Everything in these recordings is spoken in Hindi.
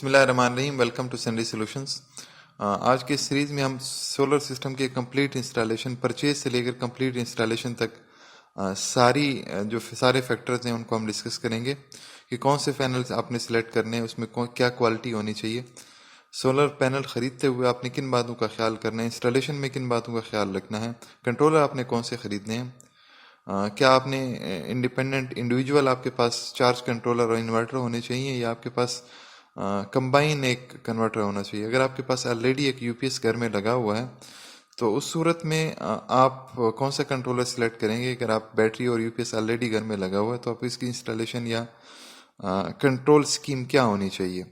बिस्मिल्लाहिर्रहमानिर्रहीम। Welcome to Sunray solutions. आज के सीरीज़ में हम सोलर सिस्टम के कंप्लीट इंस्टॉलेशन परचेज से लेकर कंप्लीट इंस्टॉलेशन तक जो सारे फैक्टर्स हैं उनको हम डिस्कस करेंगे कि कौन से पैनल्स आपने सिलेक्ट करने हैं, उसमें क्या क्वालिटी होनी चाहिए, सोलर पैनल ख़रीदते हुए आपने किन बातों का ख्याल करना है, इंस्टॉलेशन में किन बातों का ख्याल रखना है, कंट्रोलर आपने कौन से ख़रीदने हैं, क्या आपने इंडिपेंडेंट इंडिविजुअल आपके पास चार्ज कंट्रोलर और इन्वर्टर होने चाहिए या आपके पास कंबाइन एक कन्वर्टर होना चाहिए। अगर आपके पास ऑलरेडी एक यूपीएस घर में लगा हुआ है तो उस सूरत में आप कौन सा कंट्रोलर सिलेक्ट करेंगे। अगर आप बैटरी और यूपीएस ऑलरेडी घर में लगा हुआ है तो आप इसकी इंस्टॉलेशन या कंट्रोल स्कीम क्या होनी चाहिए।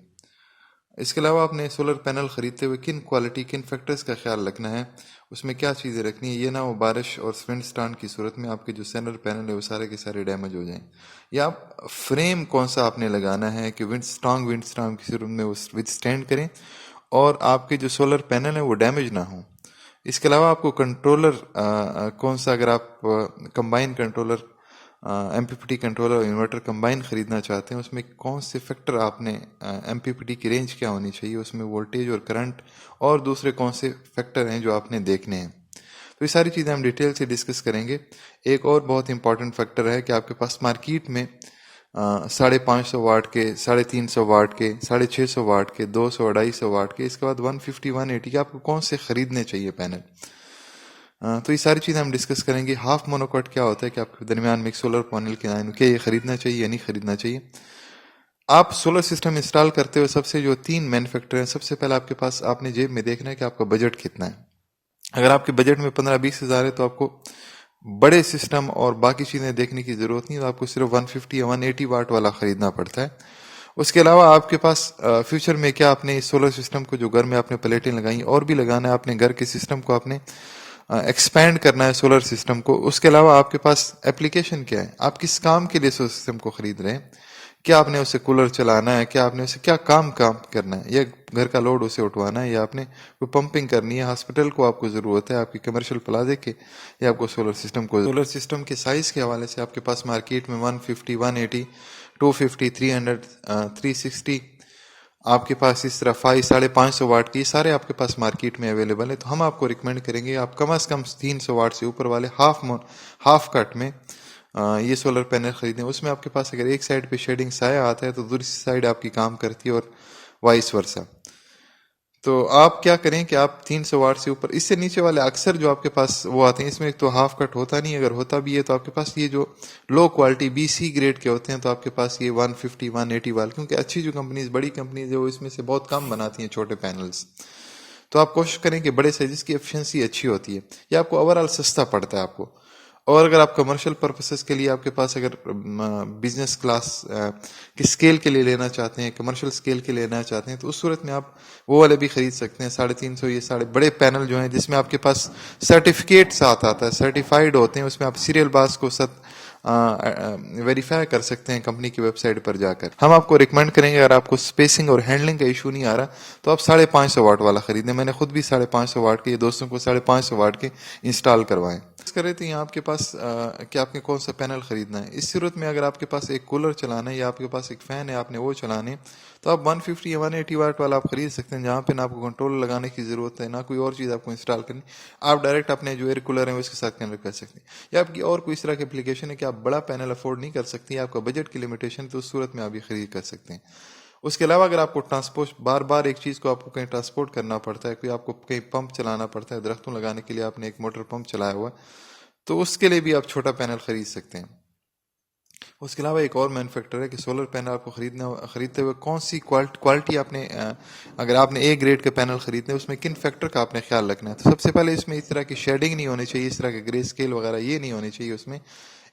इसके अलावा आपने सोलर पैनल ख़रीदते हुए किन क्वालिटी किन फैक्टर्स का ख्याल रखना है, उसमें क्या चीज़ें रखनी है, ये ना हो बारिश और विंड स्टॉर्म की सूरत में आपके जो सोलर पैनल है वो सारे के सारे डैमेज हो जाएं, या फ्रेम कौन सा आपने लगाना है कि विंड स्टॉर्म की सूरत में वो विथस्टैंड करें और आपके जो सोलर पैनल है वो डैमेज ना हो। इसके अलावा आपको कंट्रोलर कौन सा, अगर आप कंबाइन कंट्रोलर एमपीपीटी कंट्रोलर और इन्वर्टर कंबाइन ख़रीदना चाहते हैं उसमें कौन से फैक्टर आपने एमपीपीटी की रेंज क्या होनी चाहिए, उसमें वोल्टेज और करंट और दूसरे कौन से फैक्टर हैं जो आपने देखने हैं। तो ये सारी चीज़ें हम डिटेल से डिस्कस करेंगे। एक और बहुत इंपॉर्टेंट फैक्टर है कि आपके पास मार्केट में 550 वाट के, 350 वाट के, 650 वाट के, 200 250 वाट के, इसके बाद 150 180 के आपको कौन से ख़रीदने चाहिए पैनल। तो ये सारी चीज़ें हम डिस्कस करेंगे। हाफ मोनोकॉट क्या होता है कि आपके दरमियान में एक सोलर पैनल के लाइन क्या ये खरीदना चाहिए या नहीं खरीदना चाहिए। आप सोलर सिस्टम इंस्टॉल करते हुए सबसे जो 3 मेन फैक्टर हैं, सबसे पहले आपके पास आपने जेब में देखना है कि आपका बजट कितना है। अगर आपके बजट में 15-20 हज़ार है तो आपको बड़े सिस्टम और बाकी चीज़ें देखने की ज़रूरत नहीं, तो आपको सिर्फ 150 या 180 वाट वाला ख़रीदना पड़ता है। उसके अलावा आपके पास फ्यूचर में क्या आपने इस सोलर सिस्टम को जो घर में आपने प्लेटें लगाई और भी लगाना है, अपने घर के सिस्टम को आपने एक्सपैंड करना है सोलर सिस्टम को। उसके अलावा आपके पास एप्लीकेशन क्या है, आप किस काम के लिए सोलर सिस्टम को खरीद रहे हैं, क्या आपने उसे कूलर चलाना है, क्या आपने उसे क्या काम करना है, या घर का लोड उसे उठवाना है, या आपने कोई पंपिंग करनी है, हॉस्पिटल को आपको ज़रूरत है, आपकी कमर्शियल प्लाजे के, या आपको सोलर सिस्टम को। सोलर सिस्टम के साइज़ के हवाले से आपके पास मार्केट में 150 180 250 300 360 आपके पास इस तरह 550 वाट की सारे आपके पास मार्केट में अवेलेबल है। तो हम आपको रिकमेंड करेंगे आप कम से कम 300 वाट से ऊपर वाले हाफ कट में ये सोलर पैनल खरीदें। उसमें आपके पास अगर एक साइड पे शेडिंग साया आता है तो दूसरी साइड आपकी काम करती है और वाइस वर्सा। तो आप क्या करें कि आप 300 वाट से ऊपर, इससे नीचे वाले अक्सर जो आपके पास वो आते हैं इसमें तो हाफ कट होता नहीं, अगर होता भी है तो आपके पास ये जो लो क्वालिटी बीसी ग्रेड के होते हैं तो आपके पास ये 150 180 वाले, क्योंकि अच्छी जो कंपनीज बड़ी कंपनीज है वो इसमें से बहुत कम बनाती हैं छोटे पैनल्स। तो आप कोशिश करें कि बड़े साइज की एफिशिएंसी अच्छी होती है, या आपको ओवरऑल सस्ता पड़ता है आपको। और अगर आप कमर्शियल पर्पसेस के लिए आपके पास अगर बिजनेस क्लास के स्केल के लिए लेना चाहते हैं, कमर्शियल स्केल के लेना चाहते हैं, तो उस सूरत में आप वो वाले भी खरीद सकते हैं। 350 ये सारे बड़े पैनल जो हैं जिसमें आपके पास सर्टिफिकेट साथ आता है, सर्टिफाइड होते हैं, उसमें आप सीरियल बास को वेरीफाई कर सकते हैं कंपनी की वेबसाइट पर जाकर। हम आपको रिकमेंड करेंगे अगर आपको स्पेसिंग और हैंडलिंग का इशू नहीं आ रहा तो आप 550 वाट वाला खरीदें। मैंने खुद भी 550 वाट के, दोस्तों को 550 वाट के इंस्टॉल करवाएं। कर रहे थे यहाँ आपके पास कि आपने कौन सा पैनल खरीदना है। इस सूरत में अगर आपके पास एक कूलर चलाना है या आपके पास एक फैन है आपने वो चलाने, तो आप 150 या 180 वाट वाला आप खरीद सकते हैं, जहाँ पे ना आपको कंट्रोल लगाने की जरूरत है ना कोई और चीज़ आपको इंस्टॉल करनी। आप डायरेक्ट अपने जो एयर कूलर है उसके साथ कनेक्ट कर सकते हैं। या आपकी और कोई इस तरह की एप्लीकेशन है कि आप बड़ा पैनल अफोर्ड नहीं कर सकती, आपका बजट की लिमिटेशन, तो उस सूरत में आप ये खरीद कर सकते हैं। उसके अलावा अगर आपको ट्रांसपोर्ट बार बार एक चीज़ को आपको कहीं ट्रांसपोर्ट करना पड़ता है, कोई आपको कहीं पंप चलाना पड़ता है, दरख्तों लगाने के लिए आपने एक मोटर पंप चलाया हुआ, तो उसके लिए भी आप छोटा पैनल खरीद सकते हैं। उसके अलावा एक और मेन फैक्टर है कि सोलर पैनल आपको खरीदते हुए कौन सी क्वालिटी आपने अगर आपने ए ग्रेड के पैनल खरीदने उसमें किन फैक्टर का आपने ख्याल रखना है। तो सबसे पहले इसमें इस तरह की शेडिंग नहीं होनी चाहिए, इस तरह के ग्रे स्केल वगैरह ये नहीं होनी चाहिए। उसमें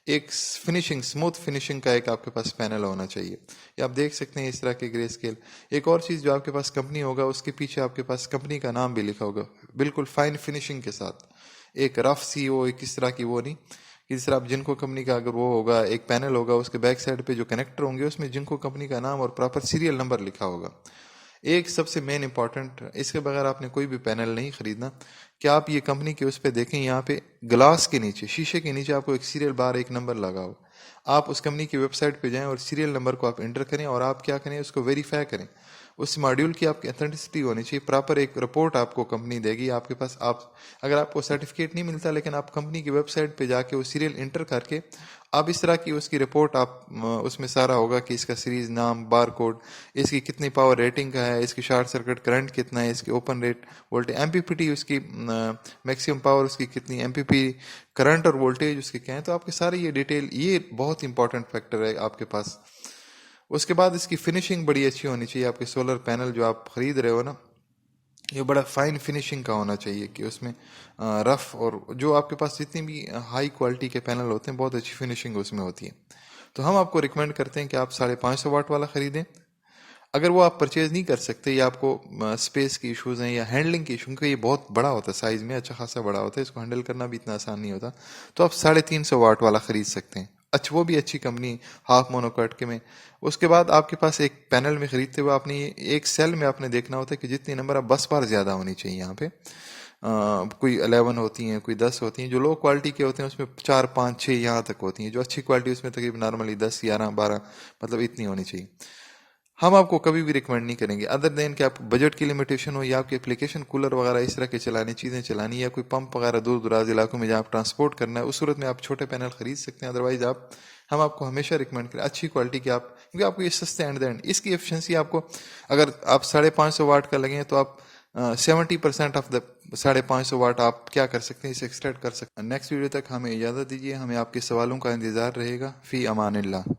एक स्मूथ फिनिशिंग का एक आपके पास पैनल होना चाहिए। ये आप देख सकते हैं इस तरह के ग्रे स्केल। एक और चीज़, जो आपके पास कंपनी होगा उसके पीछे आपके पास कंपनी का नाम भी लिखा होगा, बिल्कुल फाइन फिनिशिंग के साथ। एक रफ सी वो एक इस तरह की वो नहीं कि जिस तरह आप जिनको कंपनी का अगर वो होगा एक पैनल होगा उसके बैक साइड पे जो कनेक्टर होंगे उसमें जिनको कंपनी का नाम और प्रॉपर सीरियल नंबर लिखा होगा। एक सबसे मेन इंपॉर्टेंट, इसके बगैर आपने कोई भी पैनल नहीं खरीदना। कि आप ये कंपनी के उस पर देखें, यहाँ पे ग्लास के नीचे, शीशे के नीचे आपको एक सीरियल बार एक नंबर लगा हो। आप उस कंपनी की वेबसाइट पे जाएं और सीरियल नंबर को आप एंटर करें और आप क्या करें उसको वेरीफाई करें। उस मॉड्यूल की आपकी ऑथेंटिसिटी होनी चाहिए। प्रॉपर एक रिपोर्ट आपको कंपनी देगी आपके पास। आप अगर आपको सर्टिफिकेट नहीं मिलता, लेकिन आप कंपनी की वेबसाइट पे जाके वो सीरियल इंटर करके आप इस तरह की उसकी रिपोर्ट आप उसमें सारा होगा कि इसका सीरीज नाम, बार कोड, इसकी कितनी पावर रेटिंग का है, इसकी शॉर्ट सर्किट करंट कितना है, इसकी ओपन रेट वोल्टेज, एमपीपीटी उसकी मैक्सिमम पावर उसकी कितनी, एमपीपी करंट और वोल्टेज उसके क्या है। तो आपके सारे ये डिटेल, ये बहुत इंपॉर्टेंट फैक्टर है आपके पास। उसके बाद इसकी फिनिशिंग बड़ी अच्छी होनी चाहिए। आपके सोलर पैनल जो आप खरीद रहे हो ना, ये बड़ा फाइन फिनिशिंग का होना चाहिए कि उसमें रफ, और जो आपके पास जितनी भी हाई क्वालिटी के पैनल होते हैं बहुत अच्छी फिनिशिंग उसमें होती है। तो हम आपको रिकमेंड करते हैं कि आप 550 वाट वाला ख़रीदें। अगर वो आप परचेज नहीं कर सकते, या आपको स्पेस की इश्यूज हैं या हैंडलिंग की इशू, क्योंकि ये बहुत बड़ा होता है, साइज़ में अच्छा खासा बड़ा होता है, इसको हैंडल करना भी इतना आसान नहीं होता, तो आप 350 वाट वाला ख़रीद सकते हैं। अच्छा, वो भी अच्छी कंपनी, हाफ मोनोकट के में। उसके बाद आपके पास एक पैनल में ख़रीदते हुए आपने एक सेल में आपने देखना होता है कि जितनी नंबर आप बस बार ज़्यादा होनी चाहिए यहाँ पे। कोई 11 होती हैं, कोई 10 होती हैं। जो लो क्वालिटी के होते हैं उसमें 4, 5, 6 यहाँ तक होती हैं। जो अच्छी क्वालिटी उसमें तकरीबन नॉर्मली 10, 11, 12 मतलब इतनी होनी चाहिए। हम आपको कभी भी रिकमेंड नहीं करेंगे अदर देन कि आप बजट की लिमिटेशन हो, या आपकी एप्लीकेशन कूलर वगैरह इस तरह के चलानी चीज़ें चलानी, या कोई पंप वगैरह दूर दराज इलाकों में जहाँ आप ट्रांसपोर्ट करना है, उस सूरत में आप छोटे पैनल खरीद सकते हैं। अदरवाइज हम आपको हमेशा रिकमेंड करें अच्छी क्वालिटी के आप, क्योंकि आपको ये सस्ते एंड द एंड इसकी एफिशिएंसी आपको, अगर आप 550 वाट का लगे तो आप 70% ऑफ द 550 वाट आप क्या कर सकते हैं, इसे एक्सट्रैक्ट कर सकते हैं। नेक्स्ट वीडियो तक हमें इजाज़त दीजिए। हमें आपके सवालों का इंतज़ार रहेगा। फ़ी अमानिल्लाह।